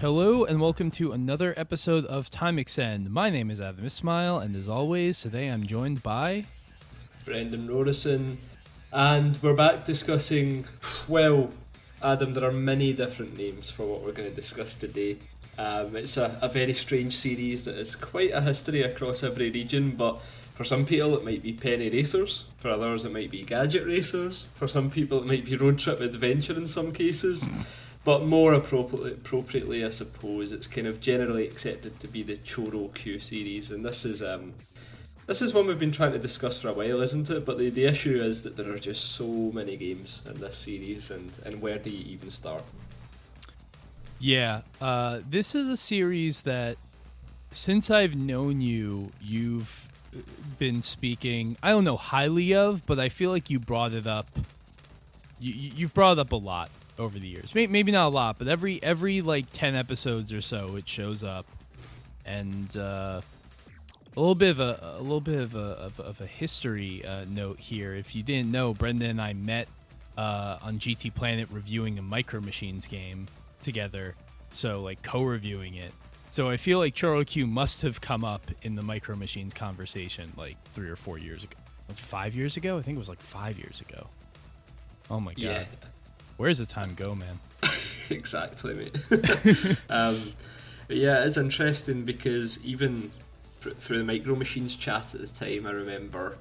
Hello and welcome to another episode of Time Extend. My name is Adam Ismail, and as always, today I'm joined by Brendan Rorison, and we're back discussing, well, Adam, there are many different names for what we're going to discuss today. It's a very strange series that has quite a history across every region, but for some people it might be penny racers, for others it might be gadget racers, for some people it might be road trip adventure in some cases. But more appropriately, I suppose, it's kind of generally accepted to be the Choro Q series, and this is one we've been trying to discuss for a while, isn't it? But the issue is that there are just so many games in this series, and where do you even start? Yeah, this is a series that since I've known you, you've been speaking, I don't know highly of, but I feel like you brought it up. You've brought it up a lot over the years. Maybe not a lot, but every like 10 episodes or so it shows up. And a little bit of a history note here. If you didn't know, Brendan and I met on GT Planet reviewing a Micro Machines game together, so like co-reviewing it. So I feel like Choro Q must have come up in the Micro Machines conversation like 3 or 4 years ago. 5 years ago? I think it was like 5 years ago. Oh my god. Yeah. Where's the time go, man? Exactly, mate. But yeah, it's interesting because even through the Micro Machines chat at the time, I remember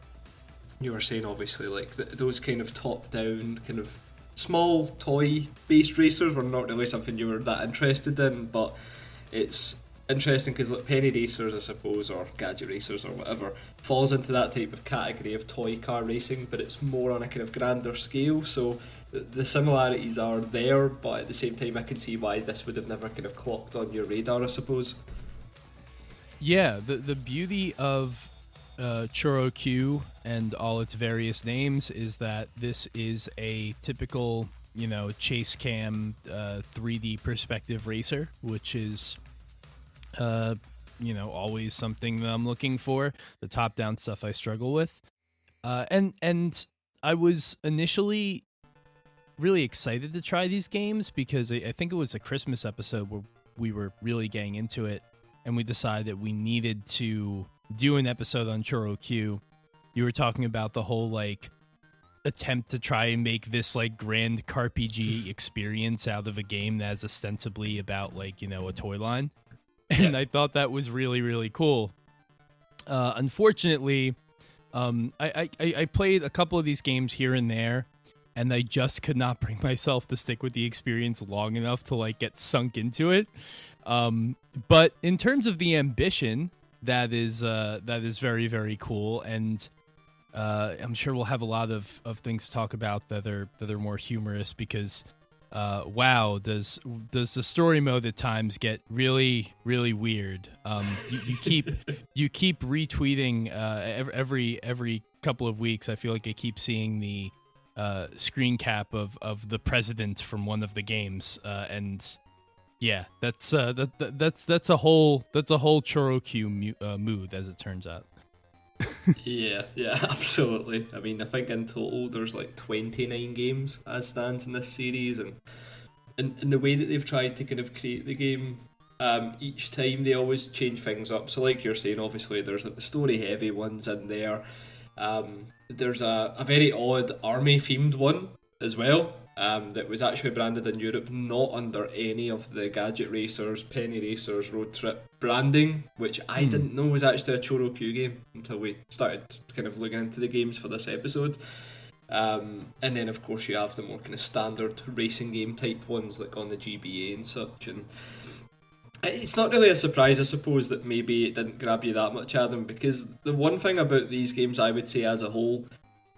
you were saying obviously like those kind of top-down, kind of small toy-based racers were not really something you were that interested in, but it's interesting because like penny racers, I suppose, or gadget racers or whatever, falls into that type of category of toy car racing, but it's more on a kind of grander scale, so the similarities are there, but at the same time I can see why this would have never kind of clocked on your radar, I suppose. Yeah, the beauty of Choro Q and all its various names is that this is a typical, chase cam 3D perspective racer, which is, always something that I'm looking for. The top-down stuff I struggle with. And I was initially really excited to try these games because I think it was a Christmas episode where we were really getting into it, and we decided that we needed to do an episode on Choro Q. You were talking about the whole like attempt to try and make this like grand CarPG experience out of a game that's ostensibly about like, a toy line. And yeah. I thought that was really, really cool. Unfortunately, I played a couple of these games here and there, and I just could not bring myself to stick with the experience long enough to like get sunk into it. But in terms of the ambition, that is very, very cool, and I'm sure we'll have a lot of things to talk about that are more humorous because wow, does the story mode at times get really, really weird. You keep retweeting every couple of weeks. I feel like I keep seeing the screen cap of the president from one of the games, and yeah, that's a whole Choro Q mood, as it turns out. yeah, absolutely. I mean, I think in total there's like 29 games as stands in this series, and in the way that they've tried to kind of create the game, each time they always change things up. So like you're saying, obviously there's like the story heavy ones in there. There's a very odd army themed one as well, that was actually branded in Europe not under any of the gadget racers, penny racers, road trip branding, which I didn't know was actually a Choro Q game until we started kind of looking into the games for this episode. And then of course you have the more kind of standard racing game type ones like on the GBA and such, and it's not really a surprise, I suppose, that maybe it didn't grab you that much, Adam, because the one thing about these games I would say as a whole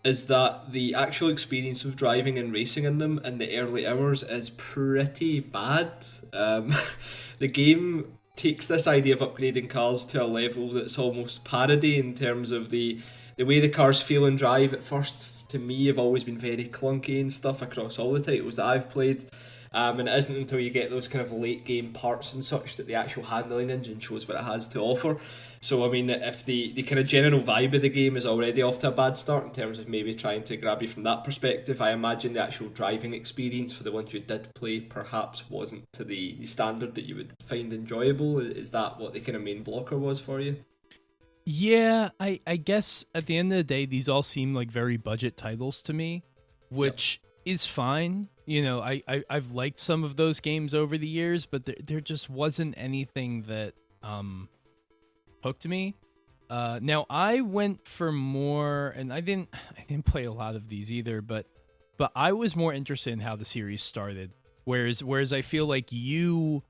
is that the actual experience of driving and racing in them in the early hours is pretty bad. The game takes this idea of upgrading cars to a level that's almost parody in terms of the way the cars feel and drive. At first, to me, have always been very clunky and stuff across all the titles that I've played. And it isn't until you get those kind of late game parts and such that the actual handling engine shows what it has to offer. So, I mean, if the kind of general vibe of the game is already off to a bad start in terms of maybe trying to grab you from that perspective, I imagine the actual driving experience for the ones you did play perhaps wasn't to the standard that you would find enjoyable. Is that what the kind of main blocker was for you? Yeah, I guess at the end of the day, these all seem like very budget titles to me, which is fine. You know, I've liked some of those games over the years, but there just wasn't anything that hooked me. Now I went for more, and I didn't play a lot of these either, but I was more interested in how the series started. Whereas I feel like the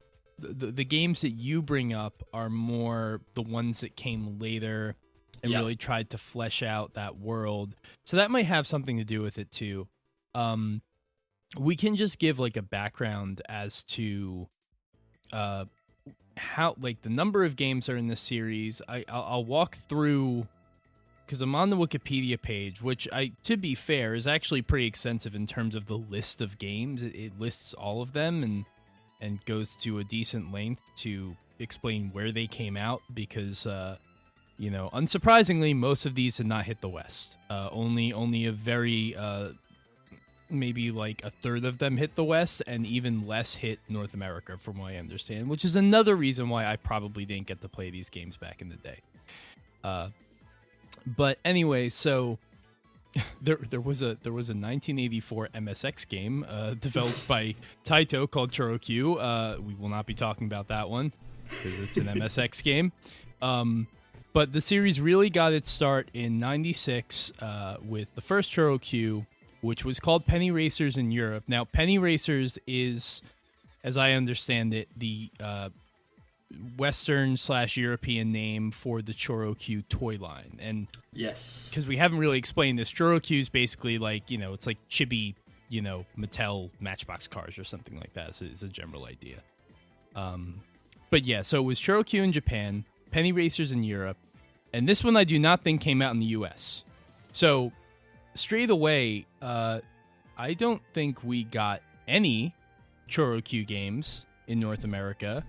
games that you bring up are more the ones that came later and really tried to flesh out that world. So that might have something to do with it too. We can just give like a background as to how, like, the number of games are in this series. I'll walk through, because I'm on the Wikipedia page, which, to be fair, is actually pretty extensive in terms of the list of games. It lists all of them and goes to a decent length to explain where they came out, because unsurprisingly, most of these did not hit the West. Only a very maybe like a third of them hit the West, and even less hit North America, from what I understand, which is another reason why I probably didn't get to play these games back in the day. But anyway, so there was a 1984 MSX game developed by Taito called Choro Q. We will not be talking about that one because it's an MSX game. But the series really got its start in '96 with the first Choro Q, which was called Penny Racers in Europe. Now, Penny Racers is, as I understand it, the Western/European name for the Choro Q toy line. And yes, because we haven't really explained this, Choro Q is basically like, it's like chibi, Mattel Matchbox cars or something like that. So it's a general idea. But yeah, so it was Choro Q in Japan, Penny Racers in Europe, and this one I do not think came out in the US. So straight away, I don't think we got any Choro Q games in North America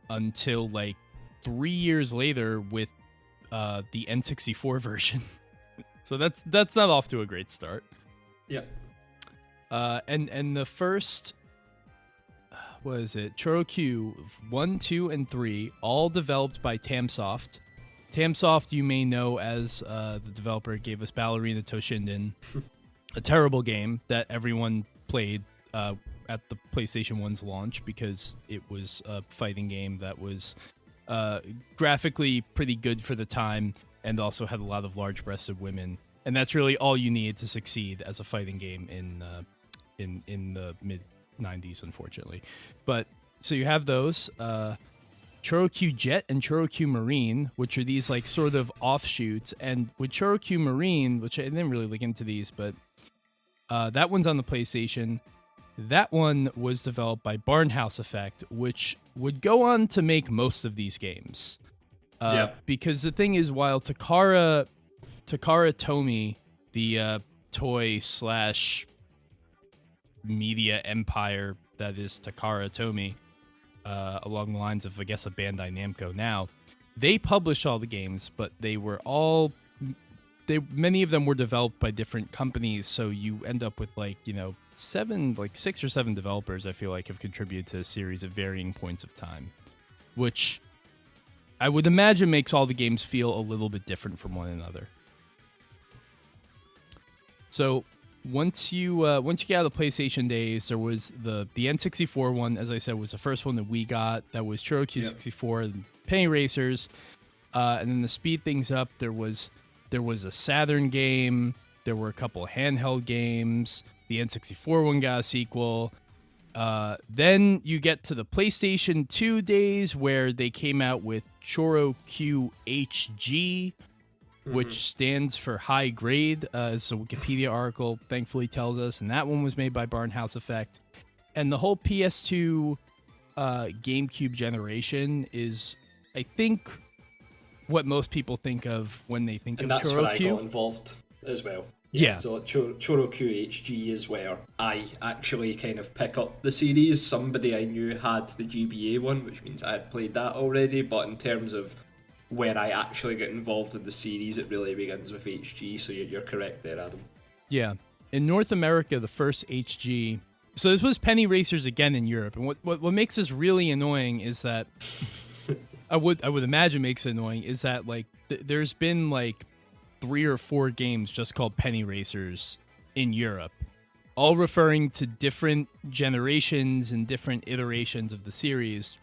until like 3 years later with the N64 version. So that's not off to a great start. Yep. And the first, what is it? Choro Q 1, 2, and 3, all developed by Tamsoft. Tamsoft, you may know as the developer gave us Ballerina Toshinden, a terrible game that everyone played at the PlayStation 1's launch because it was a fighting game that was graphically pretty good for the time and also had a lot of large-breasted women. And that's really all you needed to succeed as a fighting game in the mid-90s, unfortunately. But so you have those. Choro Q Jet and Choro Q Marine, which are these like sort of offshoots. And with Choro Q Marine, which I didn't really look into these, but that one's on the PlayStation. That one was developed by Barnhouse Effect, which would go on to make most of these games. Because the thing is, while Takara Tomy, the toy/media empire that is Takara Tomy, along the lines of, I guess, a Bandai Namco now, they publish all the games, but many of them were developed by different companies, so you end up with 6 or 7 developers, I feel like, have contributed to a series at varying points of time, which I would imagine makes all the games feel a little bit different from one another. So once you get out of the PlayStation days, there was the N64 one, as I said, was the first one that we got. That was Choro Q 64, and Penny Racers, and then to speed things up, there was a Saturn game. There were a couple of handheld games. The N64 one got a sequel. Then you get to the PlayStation 2 days where they came out with Choro Q HG, which stands for high grade, as the Wikipedia article thankfully tells us. And that one was made by Barnhouse Effect. And the whole PS2 GameCube generation is, I think, what most people think of when they think of Choro Q. And that's where I got involved as well. Yeah. So Choro Q HG is where I actually kind of pick up the series. Somebody I knew had the GBA one, which means I had played that already. But in terms of where I actually get involved in the series, it really begins with HG. So you're correct there, Adam. Yeah. In North America, the first HG. So this was Penny Racers again in Europe, and what makes this really annoying is that I would imagine makes it annoying is that like there's been like 3 or 4 games just called Penny Racers in Europe, all referring to different generations and different iterations of the series.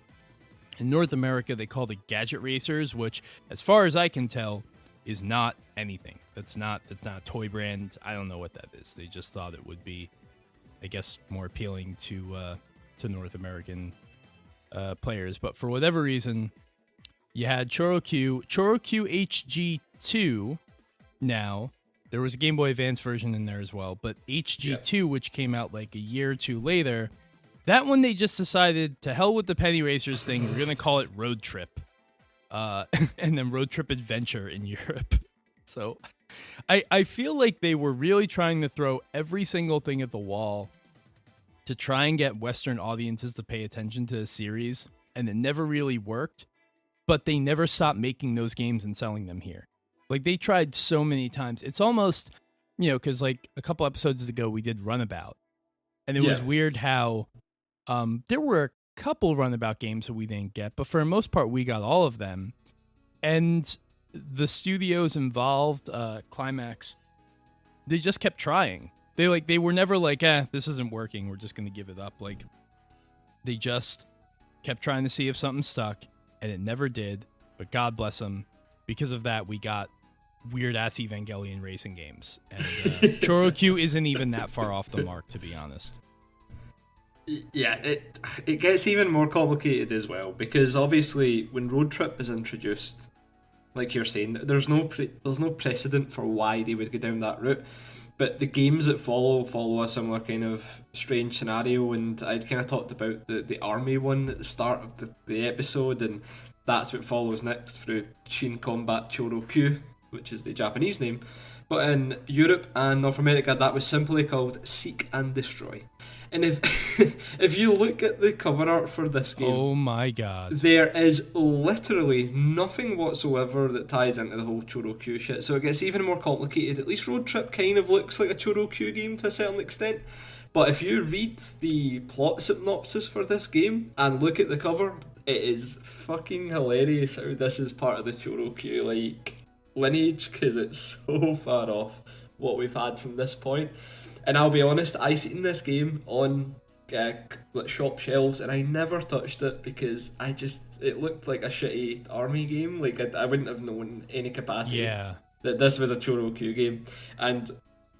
In North America, they called it Gadget Racers, which, as far as I can tell, is not anything. That's not a toy brand. I don't know what that is. They just thought it would be, I guess, more appealing to North American players. But for whatever reason, you had Choro Q HG2. Now there was a Game Boy Advance version in there as well, but HG2, which came out like a year or 2 later, that one they just decided to hell with the Penny Racers thing. We're gonna call it Road Trip, and then Road Trip Adventure in Europe. So I feel like they were really trying to throw every single thing at the wall to try and get Western audiences to pay attention to the series, and it never really worked, but they never stopped making those games and selling them here. Like, they tried so many times. It's almost, because like a couple episodes ago we did Runabout, and it was weird how there were a couple Runabout games that we didn't get, but for the most part we got all of them. And the studios involved, Climax, they just kept trying. They were never like, this isn't working, we're just gonna give it up. Like, they just kept trying to see if something stuck, and it never did. But God bless them. Because of that, we got weird ass Evangelion racing games, and Choro Q isn't even that far off the mark, to be honest. Yeah, it gets even more complicated as well, because obviously when Road Trip is introduced, like you're saying, there's no precedent for why they would go down that route. But the games that follow a similar kind of strange scenario, and I'd kind of talked about the army one at the start of the episode, and that's what follows next through Shin Combat Choro Q, which is the Japanese name. But in Europe and North America, that was simply called Seek and Destroy. And if you look at the cover art for this game, oh my god, there is literally nothing whatsoever that ties into the whole Choro Q shit. So it gets even more complicated. At least Road Trip kind of looks like a Choro Q game to a certain extent. But if you read the plot synopsis for this game and look at the cover, it is fucking hilarious how this is part of the Choro Q lineage, because it's so far off what we've had from this point. And I'll be honest, I seen this game on shop shelves and I never touched it because it looked like a shitty army game. Like, I wouldn't have known any capacity that this was a Choro Q game. And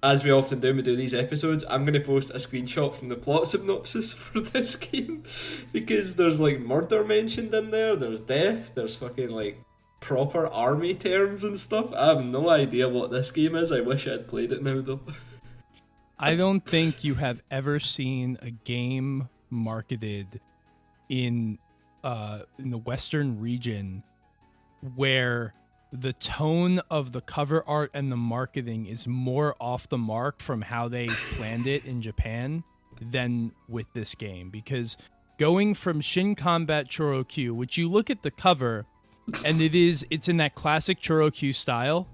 as we often do when we do these episodes, I'm going to post a screenshot from the plot synopsis for this game, because there's like murder mentioned in there, there's death, there's fucking like proper army terms and stuff. I have no idea what this game is. I wish I had played it now though. I don't think you have ever seen a game marketed in the Western region where the tone of the cover art and the marketing is more off the mark from how they planned it in Japan than with this game. Because going from Shin Combat Choro Q, which you look at the cover and it's in that classic Choro Q style,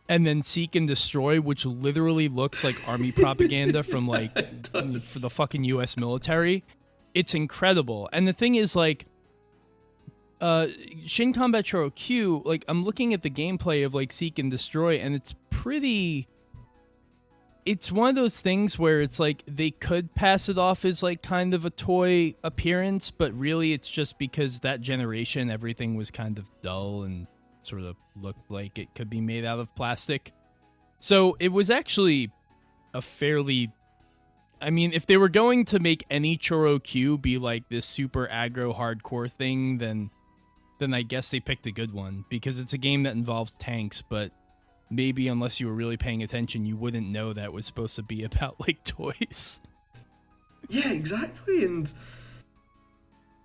and then Seek and Destroy, which literally looks like army propaganda from like for the fucking US military. It's incredible. And the thing is, like, Shin Combat Choro Q, like, I'm looking at the gameplay of like Seek and Destroy, and it's one of those things where it's like they could pass it off as like kind of a toy appearance, but really it's just because that generation everything was kind of dull and sort of looked like it could be made out of plastic. So it was actually a fairly, I mean, if they were going to make any Choro Q be like this super aggro hardcore thing, then I guess they picked a good one, because it's a game that involves tanks, but maybe unless you were really paying attention, you wouldn't know that it was supposed to be about like toys. Yeah, exactly. And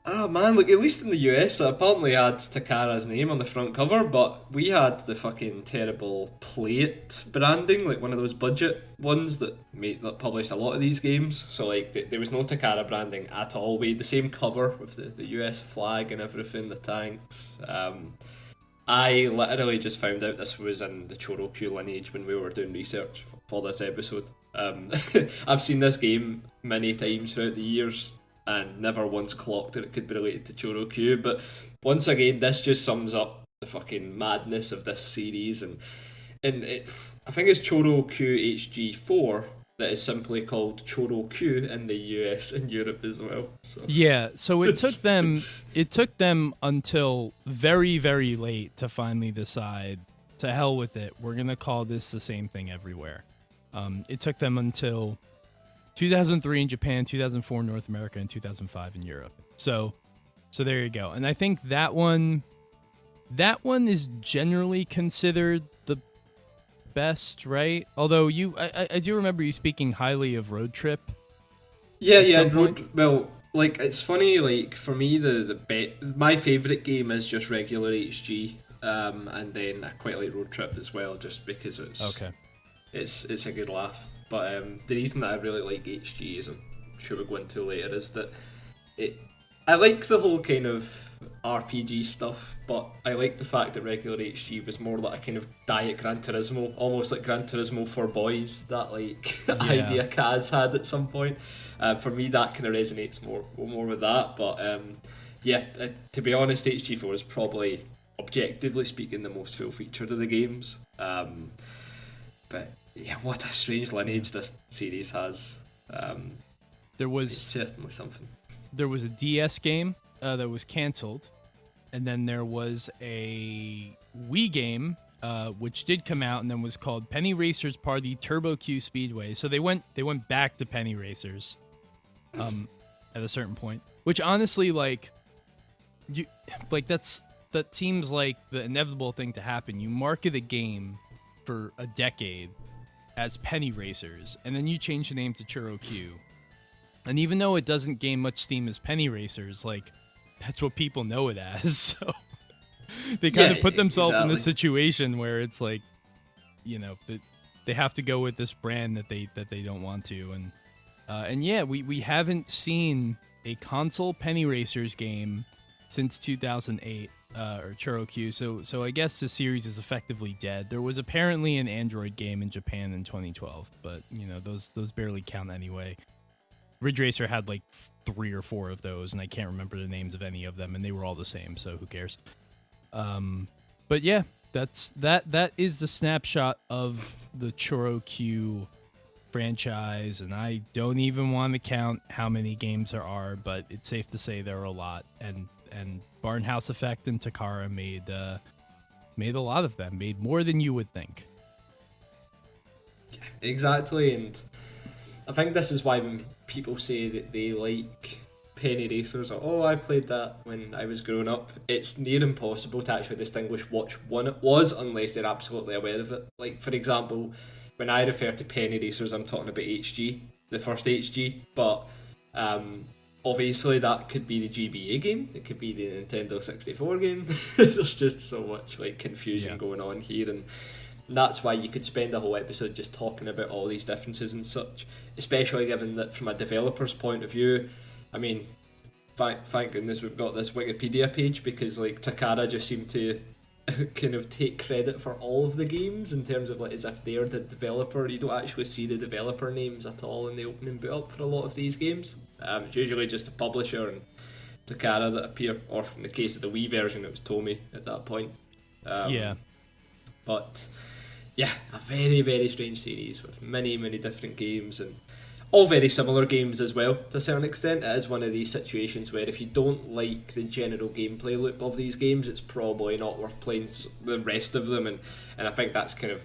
oh man, like, at least in the US, it apparently had Takara's name on the front cover, but we had the fucking terrible Play It branding, like one of those budget ones that published a lot of these games. So like, there was no Takara branding at all. We had the same cover with the US flag and everything, the tanks. I literally just found out this was in the Choro Q lineage when we were doing research for this episode. I've seen this game many times throughout the years and never once clocked that it could be related to Choro Q. But once again, this just sums up the fucking madness of this series, and I think it's Choro Q HG4 that is simply called Choro Q in the US and Europe as well. So. Yeah, so it took them until very, very late to finally decide, to hell with it, we're gonna call this the same thing everywhere. It took them until 2003 in Japan, 2004 in North America, and 2005 in Europe. So there you go. And I think that one is generally considered the best, right? Although I do remember you speaking highly of Road Trip. Yeah. Well, like, it's funny. Like, for me, my favorite game is just regular HG, and then I quite like Road Trip as well, just because it's a good laugh. But the reason that I really like HG, as I'm sure we'll go into later, is that I like the whole kind of RPG stuff, but I like the fact that regular HG was more like a kind of diet Gran Turismo, almost like Gran Turismo for boys, that like idea Kaz had at some point. For me, that kind of resonates more with that. But to be honest, HG4 is probably, objectively speaking, the most full-featured of the games. But yeah, what a strange lineage this series has. It's certainly something. There was a DS game that was canceled, and then there was a Wii game which did come out and then was called Penny Racers Party Turbo Q Speedway. So they went back to Penny Racers at a certain point, which honestly, that seems like the inevitable thing to happen. You market a game for a decade as Penny Racers, and then you change the name to Choro Q. And even though it doesn't gain much steam as Penny Racers, like, that's what people know it as. So they kind of put themselves in this situation where it's like, you know, they have to go with this brand that they don't want to. And yeah, we haven't seen a console Penny Racers game since 2008, or Choro Q. So I guess the series is effectively dead. There was apparently an Android game in Japan in 2012, but you know, those barely count anyway. Ridge Racer had like 3 or 4 of those, and I can't remember the names of any of them, and they were all the same, so who cares? But yeah, that is the snapshot of the Choro Q franchise, and I don't even want to count how many games there are, but it's safe to say there are a lot, and Barnhouse Effect and Takara made a lot of them, made more than you would think. Exactly, and I think this is why when people say that they like Penny Racers, or I played that when I was growing up, it's near impossible to actually distinguish which one it was unless they're absolutely aware of it. Like, for example, when I refer to Penny Racers, I'm talking about HG, the first HG, but obviously that could be the GBA game, it could be the Nintendo 64 game. There's just so much like confusion going on here, and that's why you could spend a whole episode just talking about all these differences and such, especially given that from a developer's point of view, I mean, thank goodness we've got this Wikipedia page, because like Takara just seemed to kind of take credit for all of the games in terms of like as if they're the developer. You don't actually see the developer names at all in the opening boot up for a lot of these games. It's usually just the publisher and Takara that appear, or in the case of the Wii version it was Tomy at that point. But yeah, a very, very strange series with many, many different games, and all very similar games as well to a certain extent. It is one of these situations where if you don't like the general gameplay loop of these games, it's probably not worth playing the rest of them, and I think that's kind of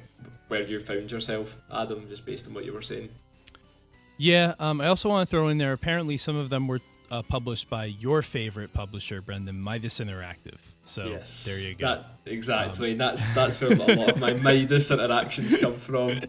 where you found yourself, Adam, just based on what you were saying. Yeah, I also want to throw in there, apparently some of them were published by your favorite publisher, Brendan, Midas Interactive. So yes, there you go. Exactly. That's where a lot of my Midas interactions come from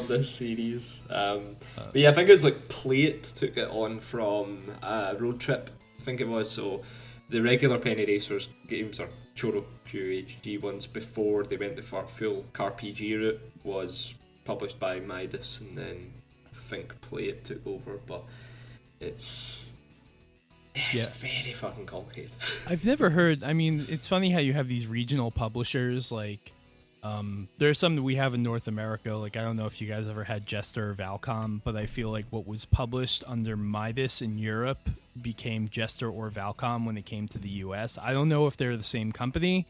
this series. But yeah, I think it was like Play It took it on from Road Trip, I think it was. So the regular Penny Racers games, or Choro Q HD ones, before they went the full car PG route, was published by Midas, and then I think Play It took over. But it's It's very fucking complicated. I've never heard. I mean, it's funny how you have these regional publishers. Like, there are some that we have in North America. Like, I don't know if you guys ever had Jester or Valcom, but I feel like what was published under Midas in Europe became Jester or Valcom when it came to the US. I don't know if they're the same company.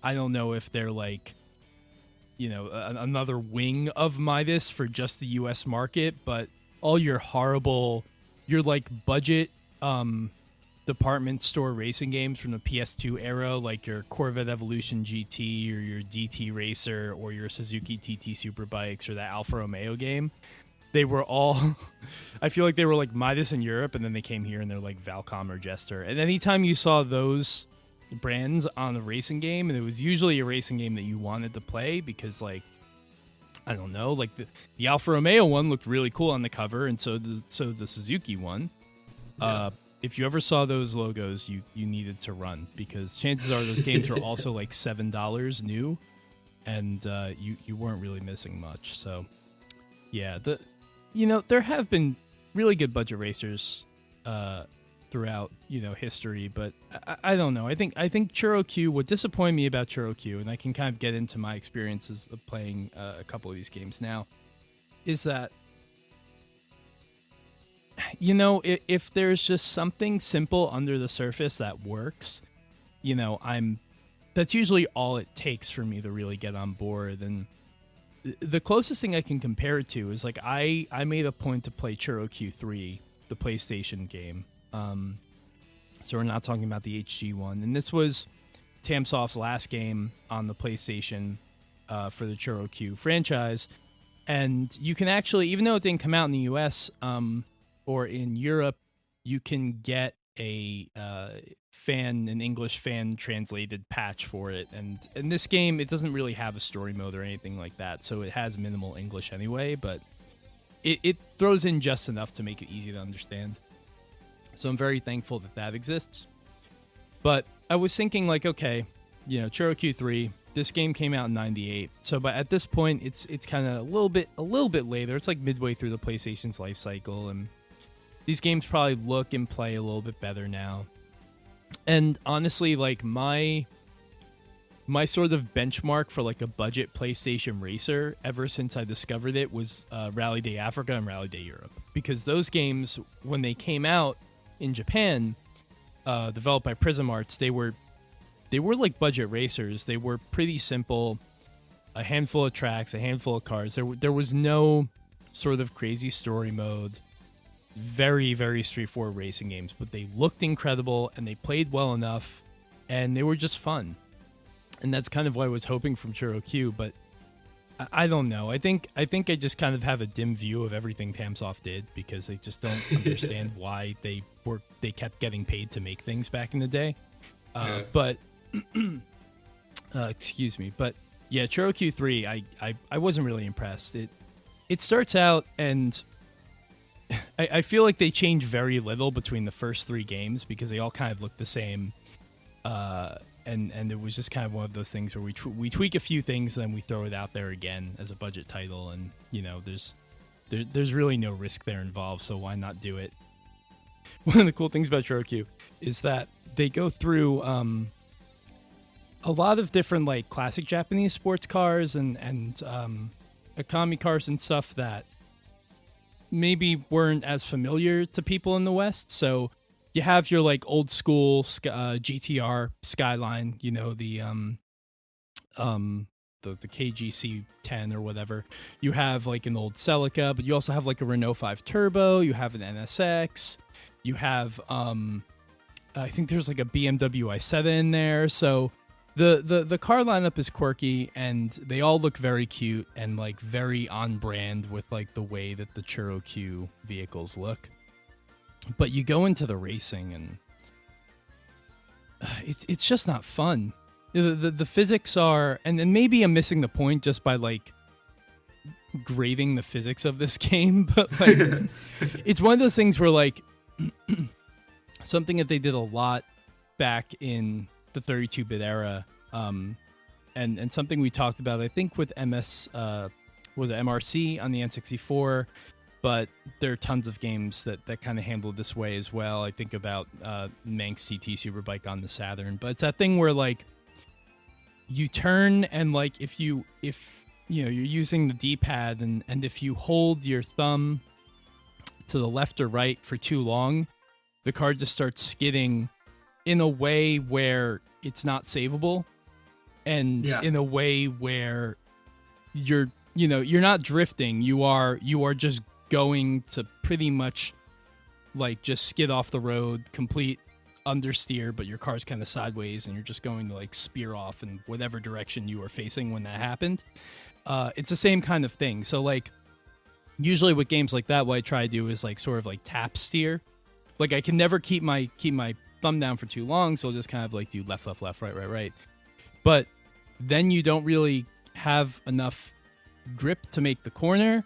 I don't know if they're like, you know, another wing of Midas for just the US market, but all your like budget department store racing games from the PS2 era, like your Corvette Evolution GT or your DT Racer or your Suzuki TT Superbikes or that Alfa Romeo game, they were all I feel like they were like Midas in Europe, and then they came here and they're like Valcom or Jester. And anytime you saw those brands on a racing game, and it was usually a racing game that you wanted to play because, like, I don't know, like the Alfa Romeo one looked really cool on the cover, and so the Suzuki one. If you ever saw those logos, you needed to run, because chances are those games were also like $7 new, and you weren't really missing much. So yeah, there have been really good budget racers throughout history, but I don't know. I think Choro Q. What disappointed me about Choro Q, and I can kind of get into my experiences of playing a couple of these games now, is that, if there's just something simple under the surface that works, that's usually all it takes for me to really get on board. And the closest thing I can compare it to is, like, I made a point to play Choro Q3, the PlayStation game. So we're not talking about the HG one. And this was Tamsoft's last game on the PlayStation for the Choro Q franchise. And you can actually, even though it didn't come out in the US, or in Europe, you can get an English fan translated patch for it. And in this game, it doesn't really have a story mode or anything like that, so it has minimal English anyway, but it throws in just enough to make it easy to understand. So I'm very thankful that exists. But I was thinking, like, okay, Choro Q3, this game came out in '98, so but at this point, it's kind of a little bit later. It's like midway through the PlayStation's life cycle, and these games probably look and play a little bit better now. And honestly, like, my sort of benchmark for like a budget PlayStation racer ever since I discovered it was Rally Day Africa and Rally Day Europe, because those games, when they came out in Japan, developed by Prism Arts, they were like budget racers. They were pretty simple, a handful of tracks, a handful of cars. There was no sort of crazy story mode. Very, very straightforward racing games, but they looked incredible and they played well enough, and they were just fun. And that's kind of what I was hoping from Choro Q, but I don't know. I think I just kind of have a dim view of everything Tamsoft did, because they just don't understand why they kept getting paid to make things back in the day. But excuse me. But yeah, Choro Q3, I wasn't really impressed. It starts out, and I feel like they change very little between the first three games, because they all kind of look the same. And it was just kind of one of those things where we tweak a few things, and then we throw it out there again as a budget title, and there's really no risk there involved, so why not do it? One of the cool things about Choro Q is that they go through a lot of different, like, classic Japanese sports cars and economy cars and stuff that maybe weren't as familiar to people in the West. So you have your, like, old school GTR Skyline, the KGC 10 or whatever. You have, like, an old Celica, but you also have, like, a Renault 5 Turbo. You have an NSX. You have I think there's, like, a BMW i7 in there. So the car lineup is quirky, and they all look very cute and, like, very on brand with, like, the way that the Choro Q vehicles look. But you go into the racing, and it's just not fun. The physics are, and maybe I'm missing the point just by, like, grading the physics of this game, but, like, it's one of those things where, like, something that they did a lot back in the 32-bit era, and something we talked about, I think, with was it MRC on the N64, but there are tons of games that kind of handle it this way as well. I think about Manx TT Superbike on the Saturn, but it's that thing where like you turn and like if you know you're using the D-pad and if you hold your thumb to the left or right for too long, the car just starts skidding in a way where it's not savable, and in a way where you're not drifting. You are just going to pretty much like just skid off the road, complete understeer, but your car's kind of sideways and you're just going to like spear off in whatever direction you were facing when that happened. It's the same kind of thing. So like usually with games like that, what I try to do is like sort of like tap steer. Like I can never keep my thumb down for too long, so I'll just kind of like do left, right. But then you don't really have enough grip to make the corner.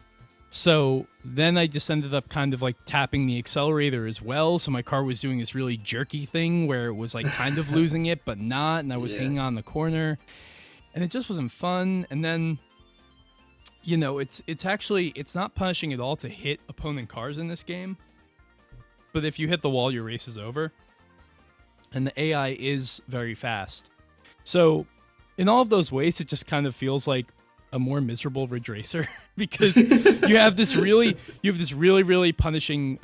So then I just ended up kind of like tapping the accelerator as well. So my car was doing this really jerky thing where it was like kind of losing it, but not. And I was hanging on the corner and it just wasn't fun. And then, you know, it's not punishing at all to hit opponent cars in this game. But if you hit the wall, your race is over. And the AI is very fast. So in all of those ways, it just kind of feels like a more miserable Ridge Racer because you have this really punishing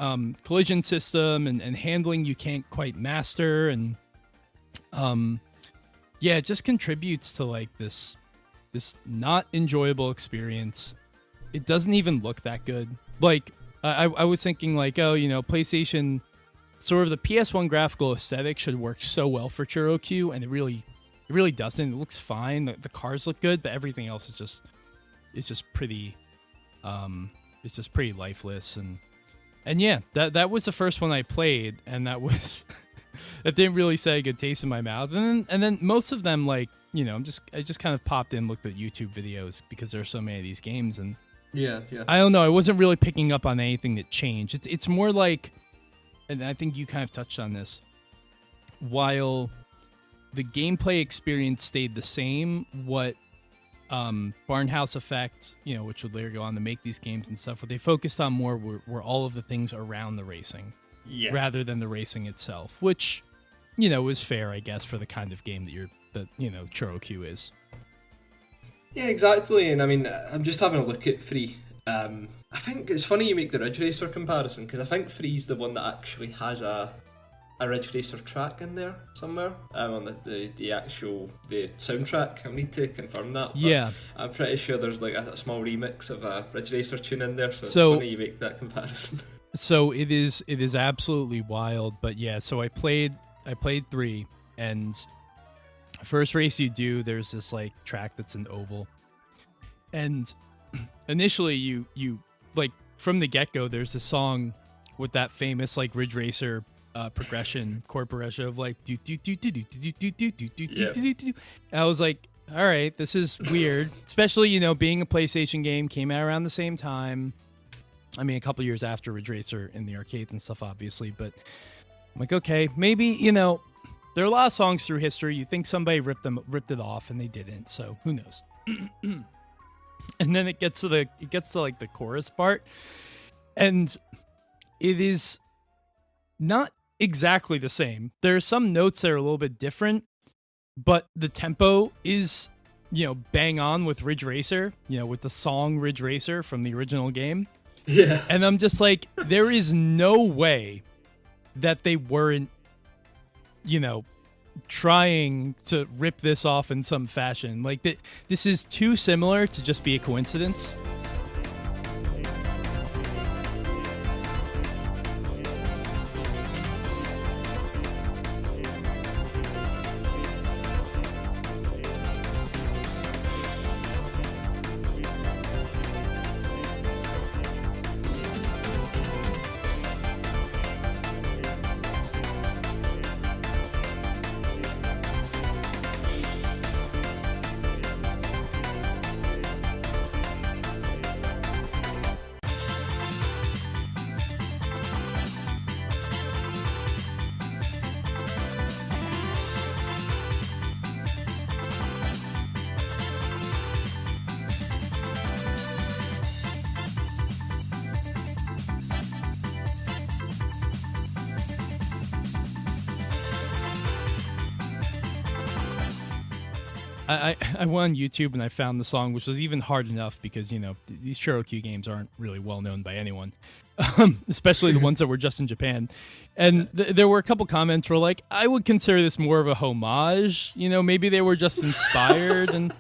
collision system and handling you can't quite master, and it just contributes to like this not enjoyable experience. It doesn't even look that good. Like I was thinking like, oh, you know, PlayStation, sort of the PS1 graphical aesthetic should work so well for Choro Q, and it really doesn't. It looks fine. The cars look good, but everything else is just pretty lifeless. And yeah, that was the first one I played, and that was that didn't really set a good taste in my mouth. And then most of them, like, you know, I just kind of popped in, looked at YouTube videos because there are so many of these games, and yeah. I don't know. I wasn't really picking up on anything that changed. It's more like, and I think you kind of touched on this, while the gameplay experience stayed the same, what Barnhouse Effect, you know, which would later go on to make these games and stuff, what they focused on more were all of the things around the racing, rather than the racing itself, which, you know, is fair, I guess, for the kind of game that Choro Q is. Yeah, exactly. And I mean, I'm just having a look at 3. I think it's funny you make the Ridge Racer comparison, because I think 3's the one that actually has a Ridge Racer track in there somewhere on the actual soundtrack. I need to confirm that. But I'm pretty sure there's like a small remix of a Ridge Racer tune in there. So it's funny you make that comparison. So it is absolutely wild. But yeah, so I played 3, and first race you do, there's this like track that's an oval, and initially you like from the get-go there's a song with that famous like Ridge Racer chord progression of like do do do do do do do do do do do do. I was like, all right, this is weird, especially, you know, being a PlayStation game, came out around the same time. I mean, a couple years after Ridge Racer in the arcades and stuff, obviously, but I'm like, okay, maybe, you know, there are a lot of songs through history. You think somebody ripped it off, and they didn't. So who knows? And then it gets to like the chorus part, and it is not exactly the same. There are some notes that are a little bit different, but the tempo is, you know, bang on with Ridge Racer, you know, with the song Ridge Racer from the original game. Yeah. And I'm just like, there is no way that they weren't, you know, trying to rip this off in some fashion. Like, this is too similar to just be a coincidence. I went on YouTube and I found the song, which was even hard enough because, you know, these Choro Q games aren't really well known by anyone, especially the ones that were just in Japan. And there were a couple comments where like, I would consider this more of a homage. You know, maybe they were just inspired, and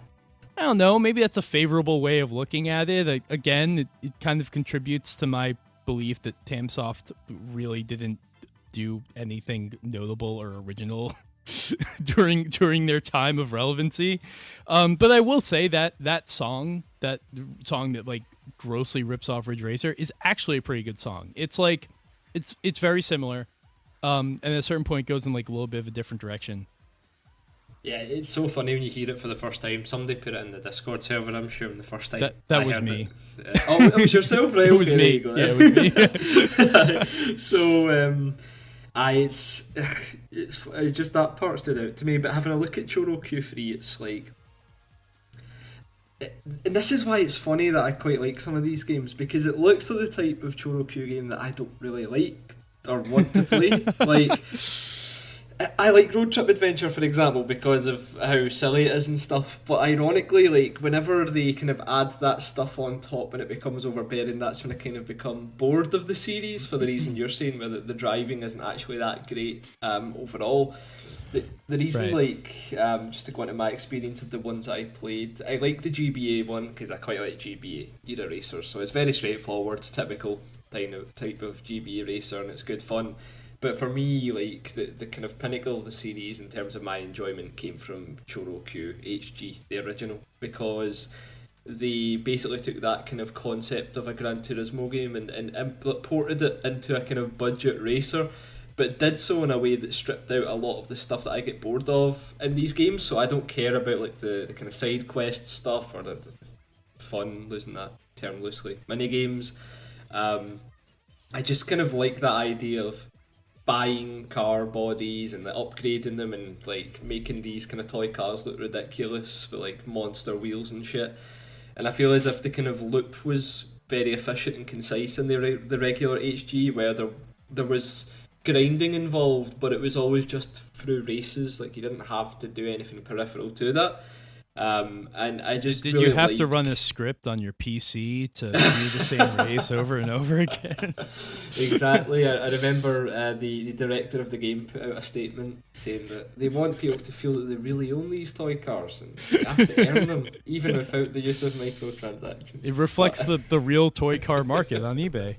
I don't know, maybe that's a favorable way of looking at it. Again, it kind of contributes to my belief that Tamsoft really didn't do anything notable or original during their time of relevancy. But I will say that song that like grossly rips off Ridge Racer is actually a pretty good song. It's like it's very similar, and at a certain point goes in like a little bit of a different direction. Yeah, it's so funny when you hear it for the first time. Somebody put it in the Discord server, I'm sure, the first time. That was me. Oh, it was yourself, right? It was me. Yeah, it was me. So, it's just that part stood out to me. But having a look at Choro Q3, it's like, and this is why it's funny that I quite like some of these games, because it looks like the type of Choro Q game that I don't really like or want to play. Like, I like Road Trip Adventure, for example, because of how silly it is and stuff, but ironically, like, whenever they kind of add that stuff on top and it becomes overbearing, that's when I kind of become bored of the series, for the reason you're saying, where the driving isn't actually that great overall. The reason, right. like, just to go into my experience of the ones I played, I like the GBA one, because I quite like GBA era racers, so it's very straightforward, typical type of GBA racer, and it's good fun. But for me, like, the kind of pinnacle of the series in terms of my enjoyment came from Choro Q HG, the original, because they basically took that kind of concept of a Gran Turismo game and ported it into a kind of budget racer, but did so in a way that stripped out a lot of the stuff that I get bored of in these games. So I don't care about like the kind of side quest stuff or the fun, losing that term loosely, mini games. I just kind of like that idea of buying car bodies and like upgrading them and like making these kind of toy cars look ridiculous with like monster wheels and shit. And I feel as if the kind of loop was very efficient and concise in the regular HG, where there was grinding involved, but it was always just through races. Like, you didn't have to do anything peripheral to that. And I just did really you have to run a script on your PC to do the same race over and over again? Exactly. I remember the director of the game put out a statement saying that they want people to feel that they really own these toy cars and you have to earn them even without the use of microtransactions. It reflects the real toy car market on eBay.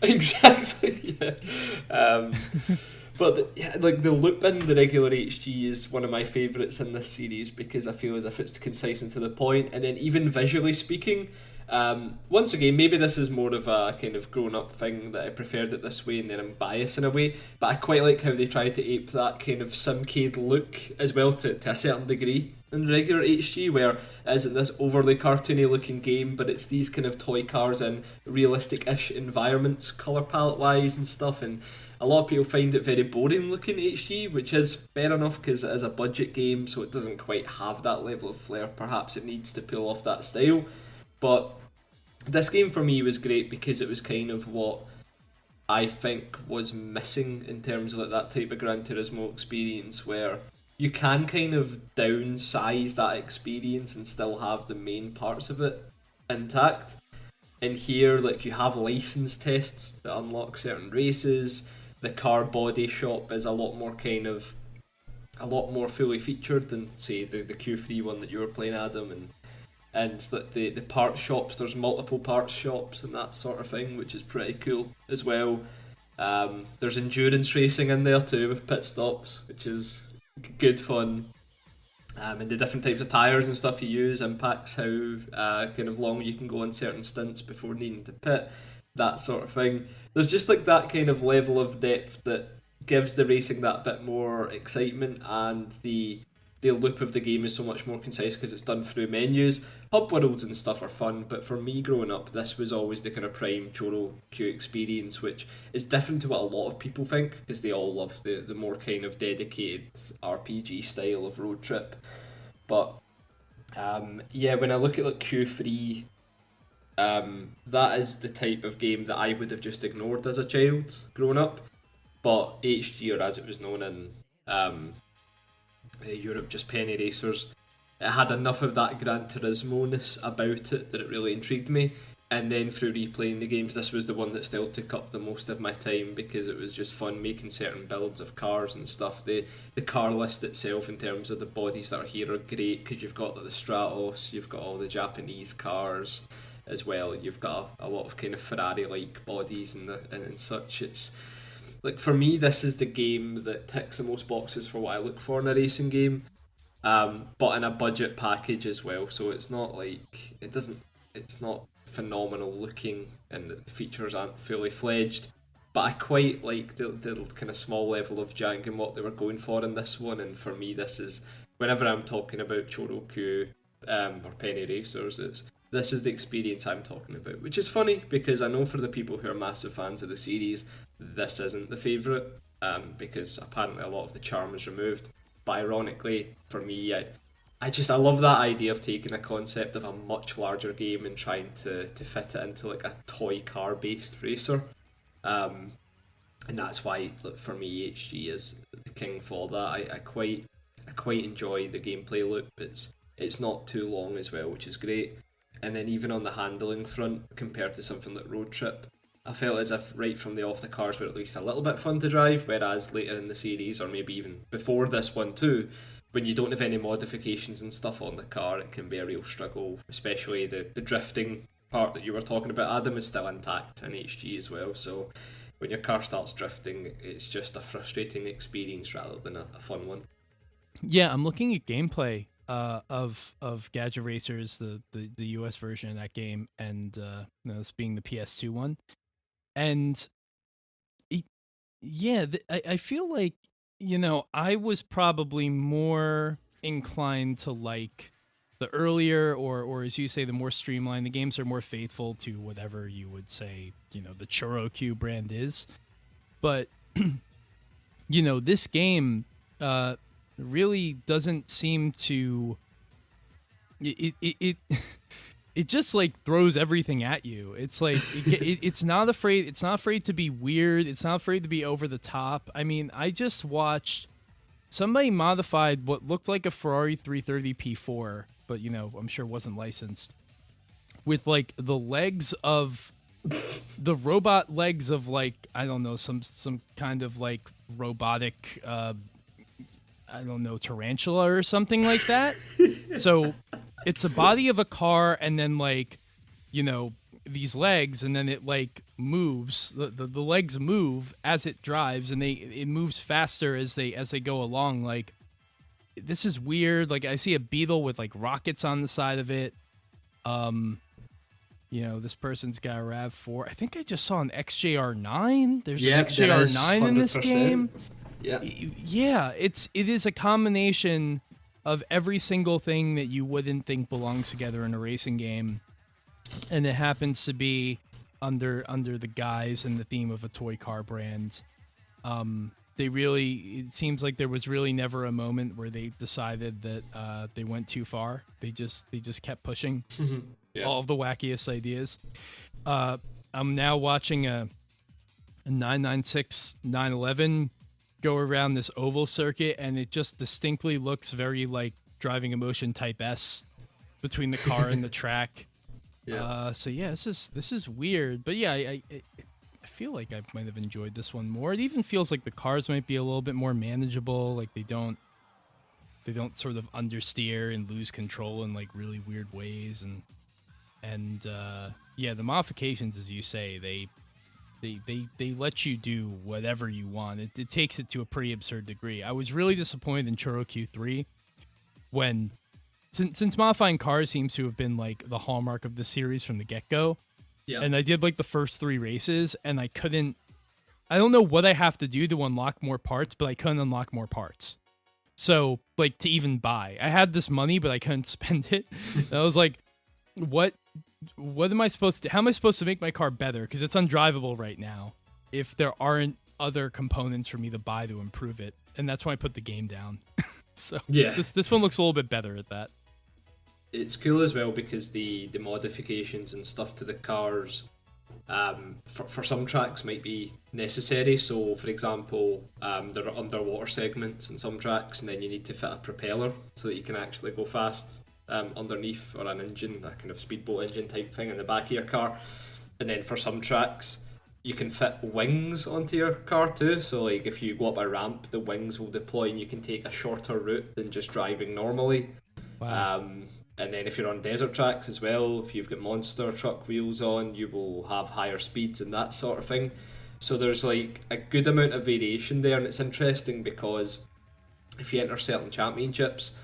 Exactly. Yeah. But like the loop in the regular HG is one of my favourites in this series, because I feel as if it's concise and to the point, and then even visually speaking, once again, maybe this is more of a kind of grown-up thing that I preferred it this way and then I'm biased in a way, but I quite like how they try to ape that kind of simcade look as well to a certain degree in regular HG, where it isn't this overly cartoony looking game, but it's these kind of toy cars in realistic-ish environments, colour palette-wise and stuff, and a lot of people find it very boring looking HG, which is fair enough because it is a budget game, so it doesn't quite have that level of flair. Perhaps it needs to pull off that style. But this game for me was great because it was kind of what I think was missing in terms of like that type of Gran Turismo experience, where you can kind of downsize that experience and still have the main parts of it intact. And here, like, you have license tests that unlock certain races. The car body shop is a lot more fully featured than, say, the Q3 one that you were playing, Adam, and the parts shops, there's multiple parts shops and that sort of thing, which is pretty cool as well. There's endurance racing in there too with pit stops, which is good fun. And the different types of tyres and stuff you use impacts how kind of long you can go on certain stints before needing to pit, that sort of thing. There's just like that kind of level of depth that gives the racing that bit more excitement, and the loop of the game is so much more concise because it's done through menus. Hub worlds and stuff are fun, but for me growing up, this was always the kind of prime Choro Q experience, which is different to what a lot of people think, because they all love the more kind of dedicated RPG style of Road Trip. But when I look at like Q3, that is the type of game that I would have just ignored as a child growing up. But HG, or as it was known in Europe, just Penny Racers, it had enough of that Gran Turismo-ness about it that it really intrigued me. And then through replaying the games, this was the one that still took up the most of my time because it was just fun making certain builds of cars and stuff. The car list itself, in terms of the bodies that are here, are great because you've got the Stratos, you've got all the Japanese cars as well. You've got a lot of kind of Ferrari-like bodies and such. It's like, for me, this is the game that ticks the most boxes for what I look for in a racing game, but in a budget package as well. So it's not like it's not phenomenal looking, and the features aren't fully fledged. But I quite like the kind of small level of jank and what they were going for in this one. And for me, this is, whenever I'm talking about Choro Q or Penny Racers, this is the experience I'm talking about. Which is funny because I know for the people who are massive fans of the series, this isn't the favourite, because apparently a lot of the charm is removed. But ironically, for me, I love that idea of taking a concept of a much larger game and trying to fit it into like a toy car based racer. And that's why, look, for me, HG is the king for that. I quite enjoy the gameplay loop. It's not too long as well, which is great. And then even on the handling front, compared to something like Road Trip, I felt as if right from the off the cars were at least a little bit fun to drive, whereas later in the series, or maybe even before this one too, when you don't have any modifications and stuff on the car, it can be a real struggle, especially the drifting part that you were talking about, Adam, is still intact in HG as well. So when your car starts drifting, it's just a frustrating experience rather than a fun one. Yeah, I'm looking at gameplay of Gadget Racers, the US version of that game, and this being the PS2 one. And I feel like, I was probably more inclined to like the earlier, or as you say, the more streamlined. The games are more faithful to whatever you would say, the Choro Q brand is. But, this game really doesn't seem to... It just like throws everything at you. It's like it's not afraid. It's not afraid to be weird. It's not afraid to be over the top. I mean, I just watched somebody modified what looked like a Ferrari 330 P4, but I'm sure wasn't licensed, with like the legs of the robot legs of, like, I don't know, some kind of like robotic I don't know, tarantula or something like that. So it's a body of a car, and then like, these legs, and then it like moves. The legs move as it drives, and it moves faster as they go along. Like, this is weird. Like, I see a Beetle with like rockets on the side of it. This person's got a RAV4. I think I just saw an XJR9. There's an XJR9 in this game. Yeah, it is a combination of every single thing that you wouldn't think belongs together in a racing game, and it happens to be under the guise and the theme of a toy car brand. It seems like there was really never a moment where they decided that they went too far. They just kept pushing all of the wackiest ideas. I'm now watching a 996 911 go around this oval circuit, and it just distinctly looks very like Driving Emotion Type S between the car and the track. So yeah, this is weird, but yeah, I feel like I might have enjoyed this one more. It even feels like the cars might be a little bit more manageable. Like they don't sort of understeer and lose control in like really weird ways, and the modifications, as you say, they let you do whatever you want. It takes it to a pretty absurd degree. I was really disappointed in Choro Q3 when, since modifying cars seems to have been like the hallmark of the series from the get-go. Yeah. And I did like the first 3 races, and I don't know what I have to do to unlock more parts, but I couldn't unlock more parts. So, like, to even buy. I had this money, but I couldn't spend it. I was like, what am I supposed to... How am I supposed to make my car better? Because it's undrivable right now if there aren't other components for me to buy to improve it. And that's why I put the game down. So yeah, this one looks a little bit better at that. It's cool as well because the modifications and stuff to the cars For some tracks might be necessary. So, for example, there are underwater segments in some tracks, and then you need to fit a propeller so that you can actually go fast underneath, or an engine, a kind of speedboat engine type thing in the back of your car. And then for some tracks, you can fit wings onto your car too. So, like if you go up a ramp, the wings will deploy, and you can take a shorter route than just driving normally. Wow. And then if you're on desert tracks as well, if you've got monster truck wheels on, you will have higher speeds and that sort of thing. So there's like a good amount of variation there, and it's interesting because if you enter certain championships,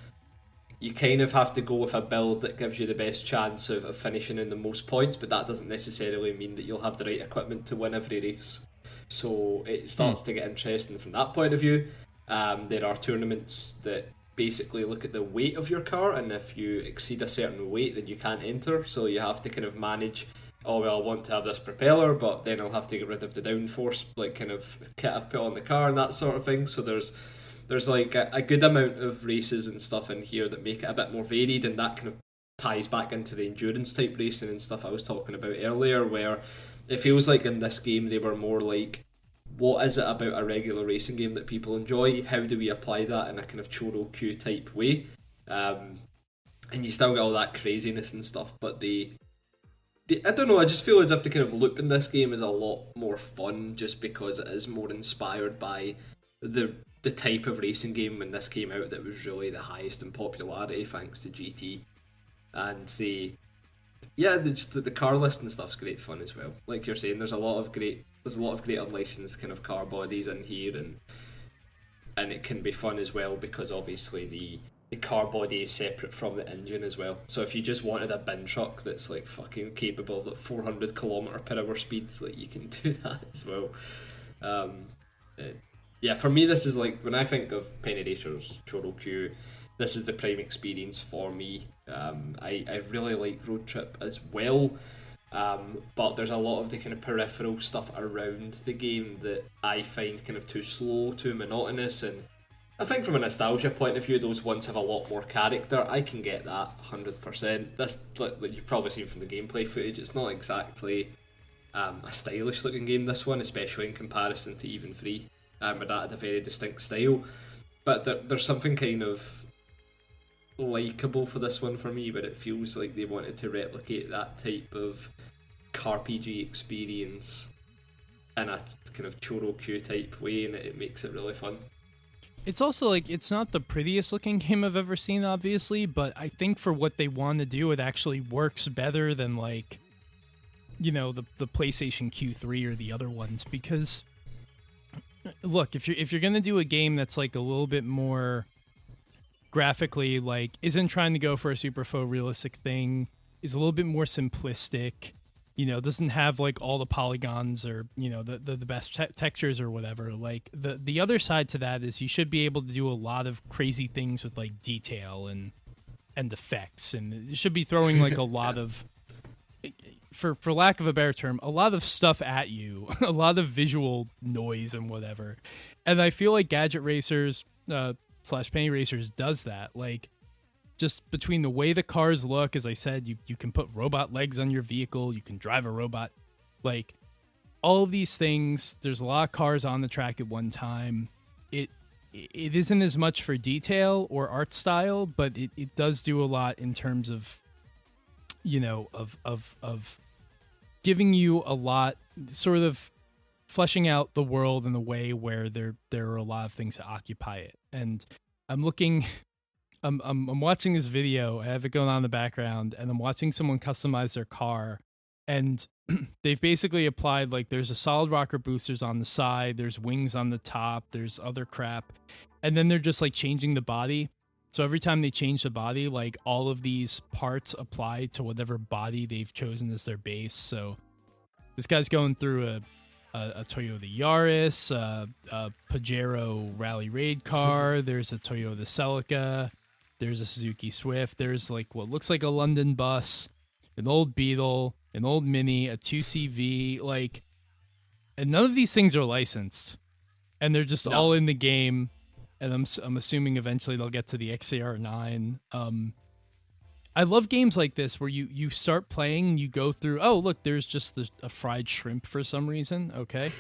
you kind of have to go with a build that gives you the best chance of finishing in the most points, but that doesn't necessarily mean that you'll have the right equipment to win every race. So it starts to get interesting from that point of view. There are tournaments that basically look at the weight of your car, and if you exceed a certain weight, then you can't enter. So you have to kind of manage, oh well, I want to have this propeller, but then I'll have to get rid of the downforce like kind of kit I've put on the car and that sort of thing. So there's like a good amount of races and stuff in here that make it a bit more varied, and that kind of ties back into the endurance type racing and stuff I was talking about earlier, where it feels like in this game they were more like, what is it about a regular racing game that people enjoy? How do we apply that in a kind of Choro Q type way? And you still get all that craziness and stuff, but I don't know, I just feel as if the kind of loop in this game is a lot more fun, just because it is more inspired by the type of racing game when this came out that was really the highest in popularity, thanks to GT. And the car list and stuff's great fun as well. Like you're saying, there's a lot of great unlicensed kind of car bodies in here, and it can be fun as well because obviously the car body is separate from the engine as well. So if you just wanted a bin truck that's like fucking capable of like 400 kilometer per hour speeds, like you can do that as well. Yeah, for me this is like, when I think of Penny Racers Choro Q, this is the prime experience for me. I really like Road Trip as well. But there's a lot of the kind of peripheral stuff around the game that I find kind of too slow, too monotonous, and I think from a nostalgia point of view, those ones have a lot more character. I can get that 100%. This, like you've probably seen from the gameplay footage, it's not exactly a stylish looking game, this one, especially in comparison to Even 3, where that had a very distinct style. But there's something kind of likeable for this one for me, but it feels like they wanted to replicate that type of CarPG experience in a kind of Choro Q type way, and it makes it really fun. It's also like, it's not the prettiest looking game I've ever seen, obviously, but I think for what they want to do, it actually works better than like, you know, the PlayStation Q3 or the other ones. Because look, if you're gonna do a game that's like a little bit more graphically, like isn't trying to go for a super photorealistic thing, is a little bit more simplistic, you know, doesn't have like all the polygons or, you know, the best textures or whatever. Like the other side to that is you should be able to do a lot of crazy things with like detail and effects, and you should be throwing like a lot of, for lack of a better term, a lot of stuff at you, a lot of visual noise and whatever. And I feel like Gadget Racers / Penny Racers does that. Like, just between the way the cars look, as I said, you can put robot legs on your vehicle, you can drive a robot, like all of these things. There's a lot of cars on the track at one time. It isn't as much for detail or art style, but it does do a lot in terms of, you know, of giving you a lot, sort of fleshing out the world in a way where there are a lot of things to occupy it. And I'm watching this video. I have it going on in the background, and I'm watching someone customize their car, and they've basically applied, like, there's a solid rocker boosters on the side, there's wings on the top, there's other crap, and then they're just like changing the body. So every time they change the body, like all of these parts apply to whatever body they've chosen as their base. So this guy's going through a Toyota Yaris, a Pajero Rally Raid car. There's a Toyota Celica. There's a Suzuki Swift. There's like what looks like a London bus, an old Beetle, an old Mini, a 2CV. Like, and none of these things are licensed, and they're just all in the game. And I'm assuming eventually they'll get to the XCR9. I love games like this where you start playing, you go through, oh, look, there's just a fried shrimp for some reason. Okay.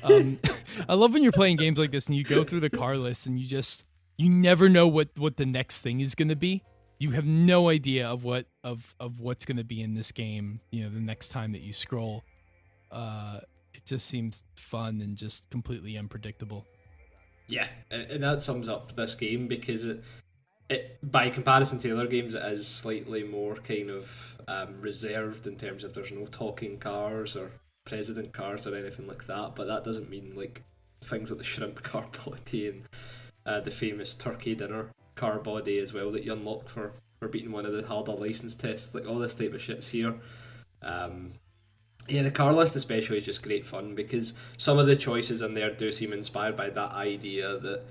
I love when you're playing games like this and you go through the car list and you never know what the next thing is going to be. You have no idea of what's going to be in this game, the next time that you scroll. It just seems fun and just completely unpredictable. Yeah, and that sums up this game because it by comparison to other games, it is slightly more kind of reserved in terms of there's no talking cars or president cars or anything like that. But that doesn't mean like things like the shrimp car body and the famous turkey dinner car body as well that you unlock for beating one of the harder license tests. Like all this type of shit's here. Yeah, the car list especially is just great fun because some of the choices in there do seem inspired by that idea that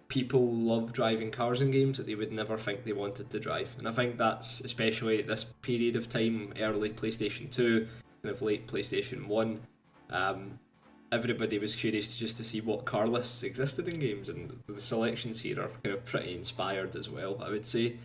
people love driving cars in games that they would never think they wanted to drive. And I think that's especially at this period of time, early PlayStation 2, kind of late PlayStation 1, everybody was curious just to see what car lists existed in games, and the selections here are kind of pretty inspired as well, I would say.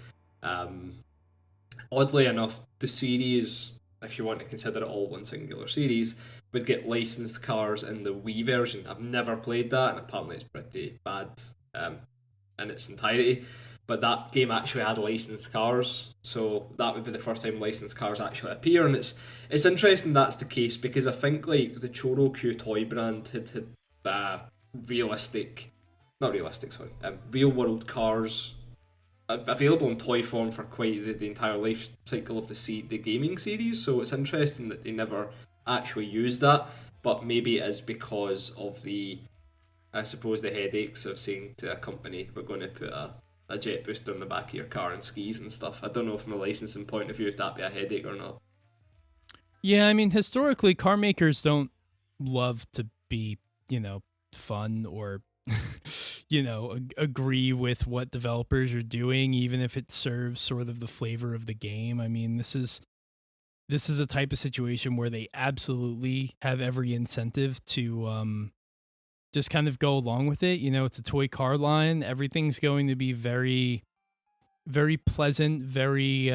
Oddly enough, the series, if you want to consider it all one singular series, would get licensed cars in the Wii version. I've never played that, and apparently it's pretty bad in its entirety. But that game actually had licensed cars, so that would be the first time licensed cars actually appear. And it's interesting that's the case because I think like the Choro Q toy brand had real world cars available in toy form for quite the entire life cycle of the gaming series. So it's interesting that they never actually used that, but maybe it is because of the headaches of saying to a company, we're going to put a jet booster in the back of your car and skis and stuff. I don't know from a licensing point of view if that'd be a headache or not. Yeah, I mean, historically, car makers don't love to be, fun or, agree with what developers are doing, even if it serves sort of the flavor of the game. I mean, this is a type of situation where they absolutely have every incentive to just kind of go along with it. It's a toy car line. Everything's going to be very, very pleasant, very,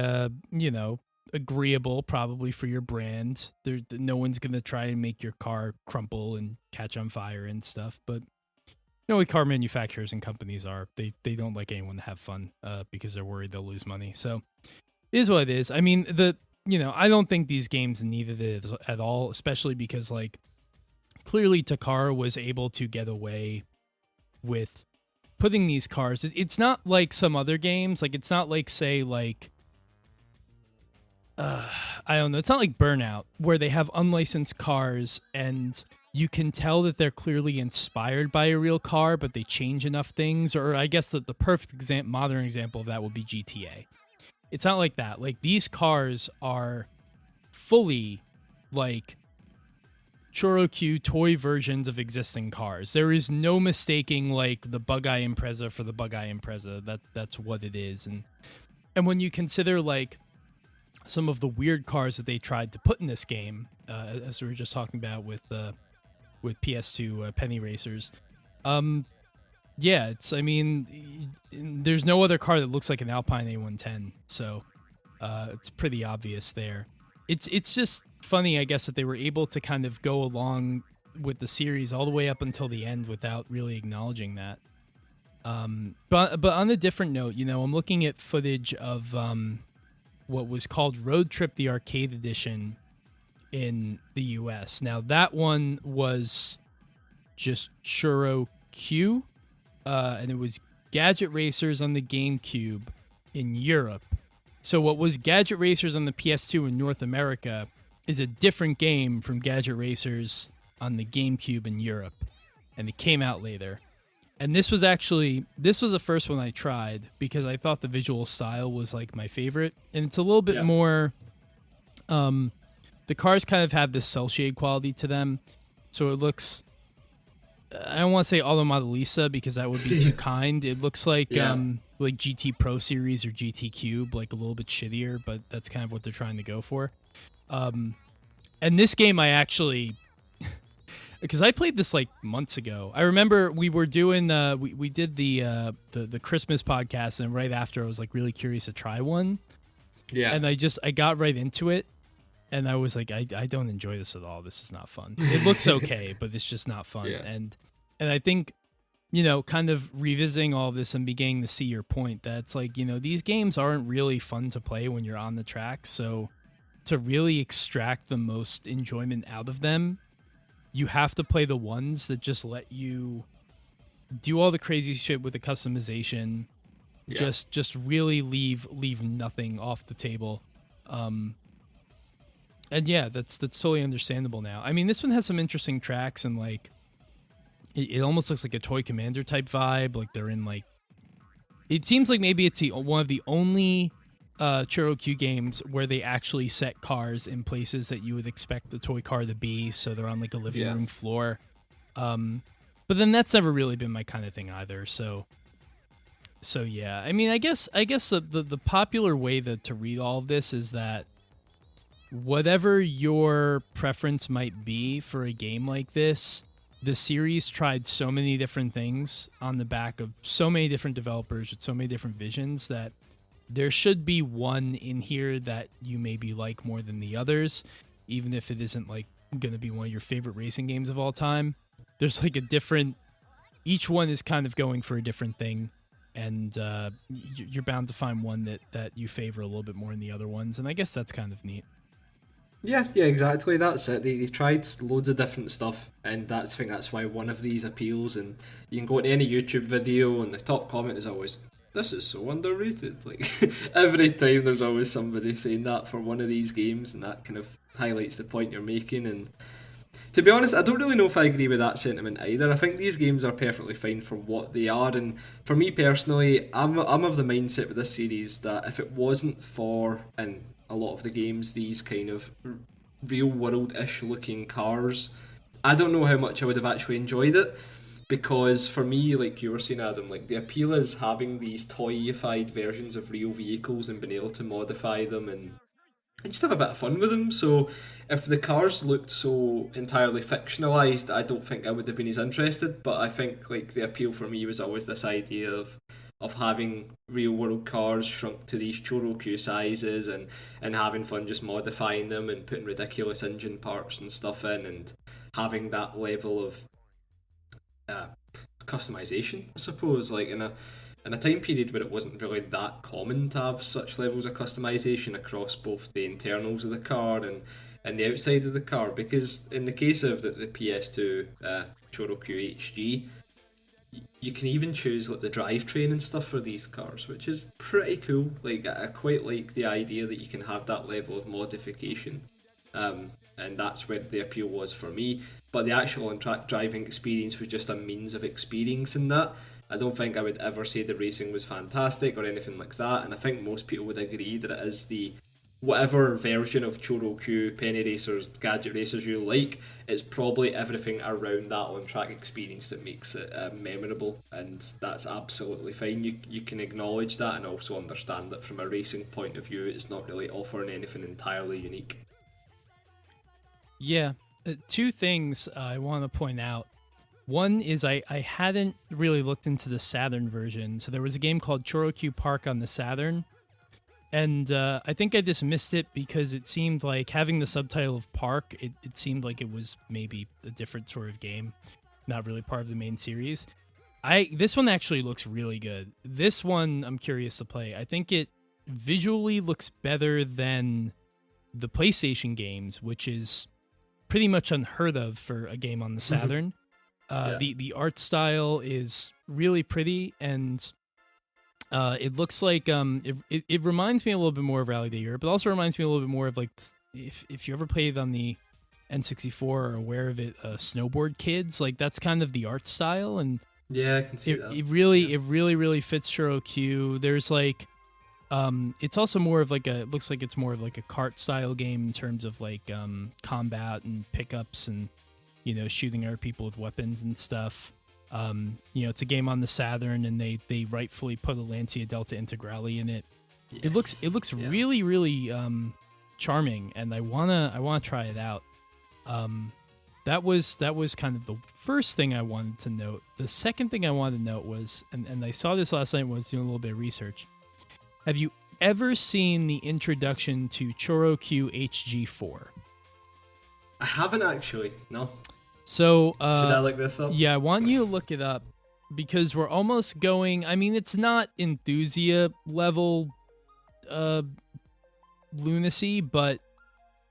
agreeable probably for your brand. No one's going to try and make your car crumple and catch on fire and stuff. But, what car manufacturers and companies are, they don't like anyone to have fun because they're worried they'll lose money. So it is what it is. I mean, I don't think these games need it at all, especially because, like, clearly Takara was able to get away with putting these cars. It's not like some other games. Like, it's not like, say, like, I don't know. It's not like Burnout, where they have unlicensed cars and you can tell that they're clearly inspired by a real car, but they change enough things. Or I guess the perfect modern example of that would be GTA. It's not like that. Like, these cars are fully, like, Choro Q toy versions of existing cars. There is no mistaking, like, the Bug-Eye Impreza for the Bug-Eye Impreza. That's what it is. And when you consider, like, some of the weird cars that they tried to put in this game, as we were just talking about with PS2 penny racers, there's no other car that looks like an Alpine A110, so it's pretty obvious there. It's just funny, I guess, that they were able to kind of go along with the series all the way up until the end without really acknowledging that. But on a different note, I'm looking at footage of what was called Road Trip: The Arcade Edition in the US. Now, that one was just Choro Q, and it was Gadget Racers on the GameCube in Europe. So what was Gadget Racers on the PS2 in North America is a different game from Gadget Racers on the GameCube in Europe, and it came out later. And this was the first one I tried because I thought the visual style was like my favorite, and it's a little bit more. The cars kind of have this cell shade quality to them, so it looks. I don't want to say Auto Model Lisa because that would be too kind. It looks like GT Pro Series or GT Cube, like a little bit shittier, but that's kind of what they're trying to go for. And this game I actually. Because I played this like months ago. I remember we were doing we did the Christmas podcast, and right after I was like really curious to try one. Yeah. And I got right into it, and I was like, I don't enjoy this at all. This is not fun. It looks okay, but it's just not fun. Yeah. And I think, kind of revisiting all of this and beginning to see your point that it's like, these games aren't really fun to play when you're on the track. So to really extract the most enjoyment out of them, you have to play the ones that just let you do all the crazy shit with the customization. Yeah. Just really leave nothing off the table. And yeah, that's totally understandable now. I mean, this one has some interesting tracks, and like it almost looks like a Toy Commander type vibe. Like they're in like, it seems like maybe it's one of the only Choro Q games where they actually set cars in places that you would expect a toy car to be. So they're on like a living room floor. But then that's never really been my kind of thing either. So yeah, I mean, I guess the popular way to read all of this is that whatever your preference might be for a game like this, the series tried so many different things on the back of so many different developers with so many different visions that there should be one in here that you maybe like more than the others, even if it isn't like going to be one of your favorite racing games of all time. There's like each one is kind of going for a different thing, and you're bound to find one that you favor a little bit more than the other ones, and I guess that's kind of neat. Yeah, exactly. That's it. They tried loads of different stuff, and I think that's why one of these appeals. And you can go to any YouTube video, and the top comment is always, "This is so underrated." Like every time, there's always somebody saying that for one of these games, and that kind of highlights the point you're making. And to be honest, I don't really know if I agree with that sentiment either. I think these games are perfectly fine for what they are, and for me personally, I'm of the mindset with this series that if it wasn't for, and a lot of the games, these kind of real world-ish looking cars, I don't know how much I would have actually enjoyed it, because for me, like you were saying, Adam, like the appeal is having these toyified versions of real vehicles and being able to modify them and just have a bit of fun with them. So if the cars looked so entirely fictionalized, I don't think I would have been as interested. But I think like the appeal for me was always this idea of having real world cars shrunk to these Choro Q sizes, and having fun just modifying them and putting ridiculous engine parts and stuff in, and having that level of customization, I suppose, like in a time period where it wasn't really that common to have such levels of customization across both the internals of the car and the outside of the car. Because in the case of the PS2 Choro Q HG, you can even choose like the drivetrain and stuff for these cars, which is pretty cool. Like I quite like the idea that you can have that level of modification, and that's where the appeal was for me. But the actual on-track driving experience was just a means of experiencing that. I don't think I would ever say the racing was fantastic or anything like that, and I think most people would agree that it is the whatever version of Choro Q, Penny Racers, Gadget Racers you like, it's probably everything around that on-track experience that makes it memorable, and that's absolutely fine. You can acknowledge that and also understand that from a racing point of view, it's not really offering anything entirely unique. Yeah, two things I want to point out. One is I hadn't really looked into the Saturn version. So there was a game called Choro Q Park on the Saturn. And I think I dismissed it because it seemed like having the subtitle of Park, it seemed like it was maybe a different sort of game, not really part of the main series. This one actually looks really good. This one I'm curious to play. I think it visually looks better than the PlayStation games, which is pretty much unheard of for a game on the Saturn. The art style is really pretty, and it looks like it reminds me a little bit more of Rally Day Europe, but also reminds me a little bit more of like if you ever played on the N64 or are aware of it, Snowboard Kids, like that's kind of the art style, and yeah, I can see that. It really fits Choro Q. There's like it's also more of like it looks like it's more of like a kart style game in terms of like combat and pickups and shooting other people with weapons and stuff. It's a game on the Saturn, and they rightfully put a Lancia Delta Integrale in it. Yes. It looks really charming, and I wanna try it out. That was kind of the first thing I wanted to note. The second thing I wanted to note was, and I saw this last night when I was doing a little bit of research. ever seen the introduction to Choro Q HG4? I haven't actually. No. So Should I look this up? Yeah, I want you to look it up because we're almost going. I mean, it's not enthusiast level lunacy, but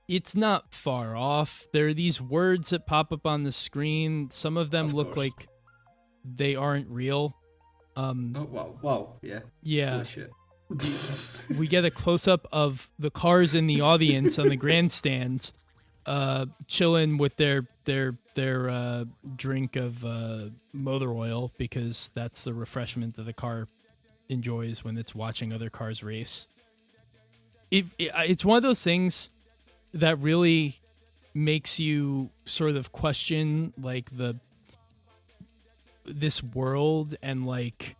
it's not far off. There are these words that pop up on the screen. Some of them look like they aren't real. Oh wow, yeah. Yeah. Holy shit. We get a close up of the cars in the audience on the grandstand, chilling with their drink of motor oil, because that's the refreshment that the car enjoys when it's watching other cars race. It's one of those things that really makes you sort of question like this world and like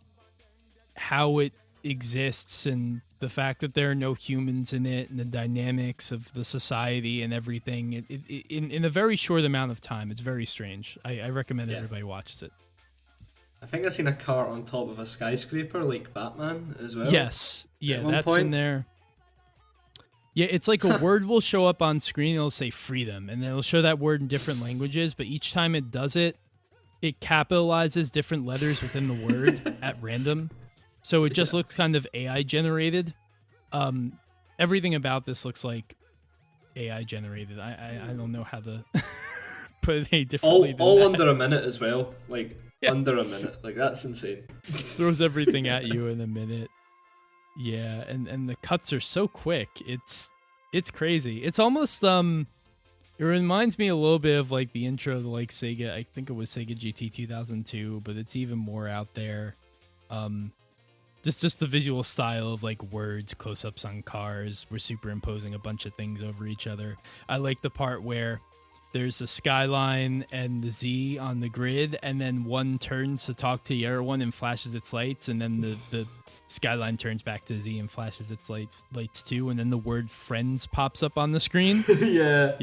how it exists, and the fact that there are no humans in it, and the dynamics of the society and everything. In a very short amount of time, it's very strange. I recommend everybody watches it. I think I seen a car on top of a skyscraper like Batman as well. Yes, yeah, that's point. in there. Yeah, it's like a word will show up on screen. It'll say freedom, and it'll show that word in different languages. But each time it does it, it capitalizes different letters within the word at random. So it just looks kind of AI generated. Everything about this looks like AI generated. I don't know how to put it any differently. All under a minute as well. Like under a minute. Like that's insane. Throws everything at you in a minute. Yeah, and the cuts are so quick. It's crazy. It's almost it reminds me a little bit of like the intro to like Sega. I think it was Sega GT 2002, but it's even more out there. Just the visual style of like words, close-ups on cars. We're superimposing a bunch of things over each other. I like the part where there's a skyline and the Z on the grid, and then one turns to talk to the other one and flashes its lights, and then the skyline turns back to Z and flashes its lights too, and then the word friends pops up on the screen. Yeah.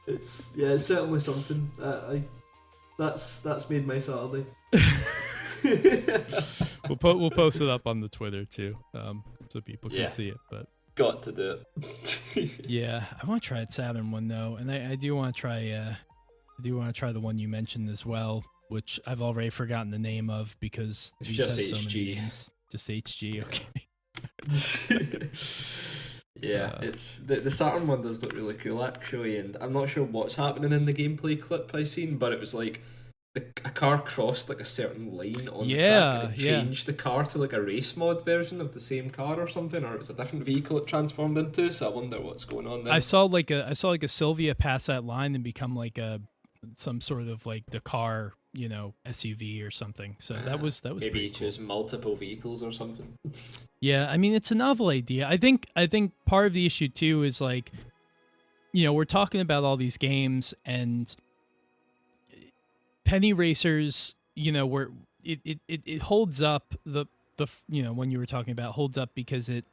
It's certainly something. That's made my Saturday. We'll post it up on the Twitter too, so people can see it. But got to do it. Yeah, I want to try a Saturn one though, and I do want to try. The one you mentioned as well, which I've already forgotten the name of because it's just HG. So many names. Just HG. Okay. Yeah, it's the Saturn one does look really cool actually, and I'm not sure what's happening in the gameplay clip I've seen, but it was like a car crossed like a certain line on the track, and it changed the car to like a race mod version of the same car or something, or it was a different vehicle it transformed into. So I wonder what's going on there. I saw like a Sylvia pass that line and become like some sort of like Dakar, SUV or something. So that was maybe you cool. choose multiple vehicles or something. Yeah, I mean it's a novel idea. I think part of the issue too is like, we're talking about all these games and Penny Racers, where it holds up the when you were talking about holds up because it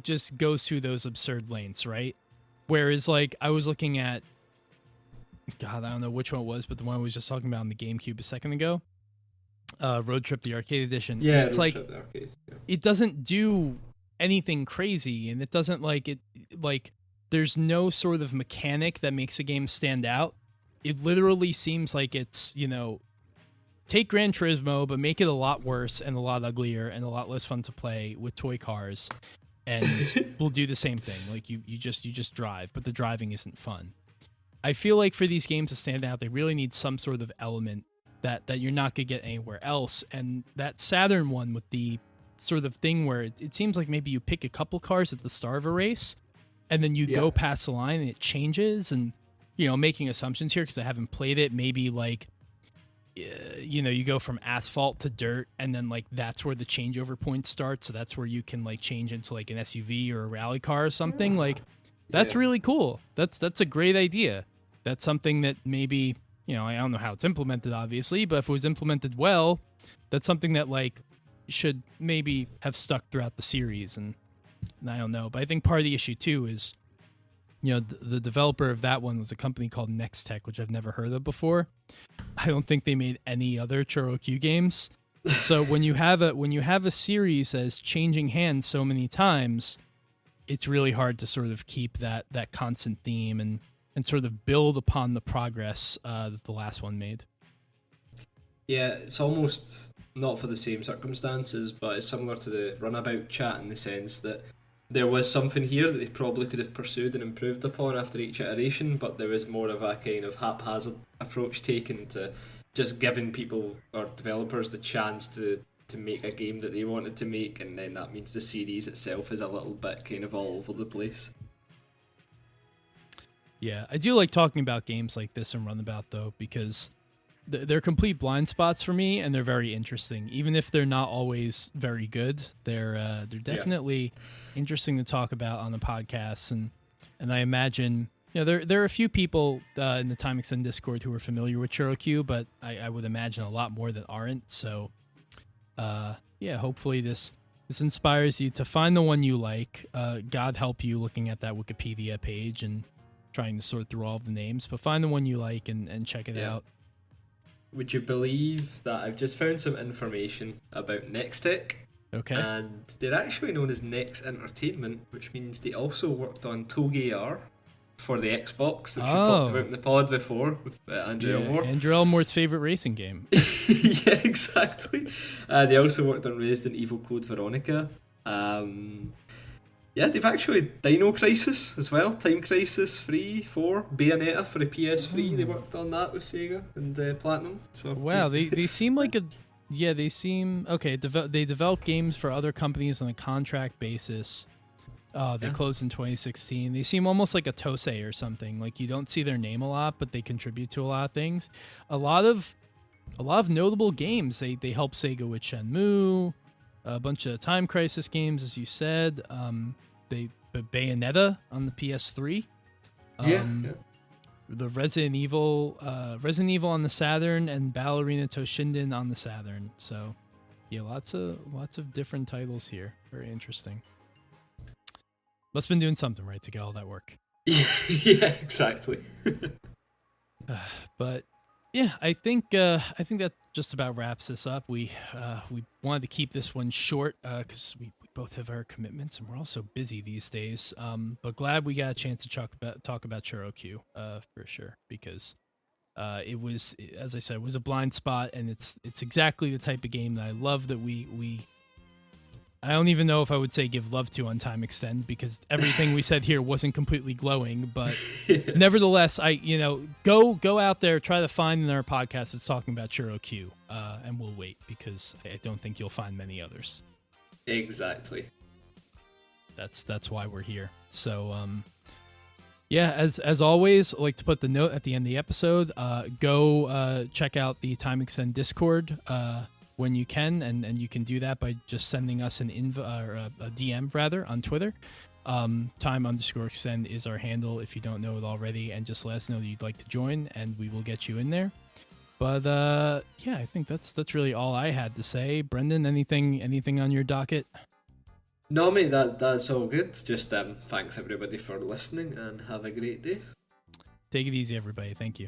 just goes through those absurd lengths, right? Whereas like I was looking at, God, I don't know which one it was, but the one I was just talking about on the GameCube a second ago, Road Trip the Arcade Edition. Yeah, it's like it doesn't do anything crazy, and it doesn't there's no sort of mechanic that makes a game stand out. It literally seems like it's, take Gran Turismo, but make it a lot worse and a lot uglier and a lot less fun to play with toy cars, and we'll do the same thing. Like you just drive, but the driving isn't fun. I feel like for these games to stand out, they really need some sort of element that you're not gonna get anywhere else. And that Saturn one with the sort of thing where it seems like maybe you pick a couple cars at the start of a race, and then you go past the line and it changes, and making assumptions here because I haven't played it. Maybe like, you go from asphalt to dirt, and then like that's where the changeover point starts. So that's where you can like change into like an SUV or a rally car or something. Like that's really cool. That's a great idea. That's something that maybe, I don't know how it's implemented, obviously, but if it was implemented well, that's something that like should maybe have stuck throughout the series. And I don't know, but I think part of the issue too is, the developer of that one was a company called Next Tech, which I've never heard of before. I don't think they made any other Choro Q games. So when you have a series that's changing hands so many times, it's really hard to sort of keep that constant theme and sort of build upon the progress that the last one made. Yeah, it's almost not for the same circumstances, but it's similar to the runabout chat in the sense that there was something here that they probably could have pursued and improved upon after each iteration, but there was more of a kind of haphazard approach taken to just giving people or developers the chance to make a game that they wanted to make, and then that means the series itself is a little bit kind of all over the place. Yeah, I do like talking about games like this and Runabout though, because they're complete blind spots for me, and they're very interesting. Even if they're not always very good, they're definitely interesting to talk about on the podcast. And I imagine there are a few people in the Time Extend Discord who are familiar with Choro Q, but I would imagine a lot more that aren't. So hopefully this inspires you to find the one you like. God help you looking at that Wikipedia page and trying to sort through all of the names, but find the one you like and check it out. Would you believe that I've just found some information about Nextech? Okay. And they're actually known as Nex Entertainment, which means they also worked on Togear for the Xbox, which we talked about in the pod before with Andrew Elmore. Andrew Elmore's favorite racing game. Yeah, exactly. They also worked on Resident Evil Code Veronica. They've actually Dino Crisis as well. Time Crisis 3, 4, Bayonetta for the PS3. They worked on that with Sega and Platinum. So wow, they seem like they seem okay. They develop games for other companies on a contract basis. They closed in 2016. They seem almost like a Tosei or something. Like you don't see their name a lot, but they contribute to a lot of things. A lot of notable games. They help Sega with Shenmue, a bunch of Time Crisis games, as you said. Bayonetta on the PS3. The Resident Evil on the Saturn, and Ballerina Toshinden on the Saturn. So, yeah, lots of different titles here. Very interesting. Must have been doing something right to get all that work. Yeah, exactly. But yeah, I think that just about wraps this up. We wanted to keep this one short because we both have our commitments and we're all so busy these days. But glad we got a chance to talk about Choro Q for sure, because it was, as I said, it was a blind spot, and it's exactly the type of game that I love that we I don't even know if I would say give love to on Time Extend, because everything we said here wasn't completely glowing, but nevertheless, go out there, try to find in our podcast that's talking about Choro Q, and we'll wait, because I don't think you'll find many others. Exactly. That's why we're here. So as always, I like to put the note at the end of the episode. Go check out the Time Extend Discord when you can, and you can do that by just sending us a DM rather on Twitter. Time_extend is our handle if you don't know it already, and just let us know that you'd like to join, and we will get you in there. But I think that's really all I had to say. Brendan, anything on your docket? No, mate, that's all good. Just thanks everybody for listening, and have a great day. Take it easy, everybody. Thank you.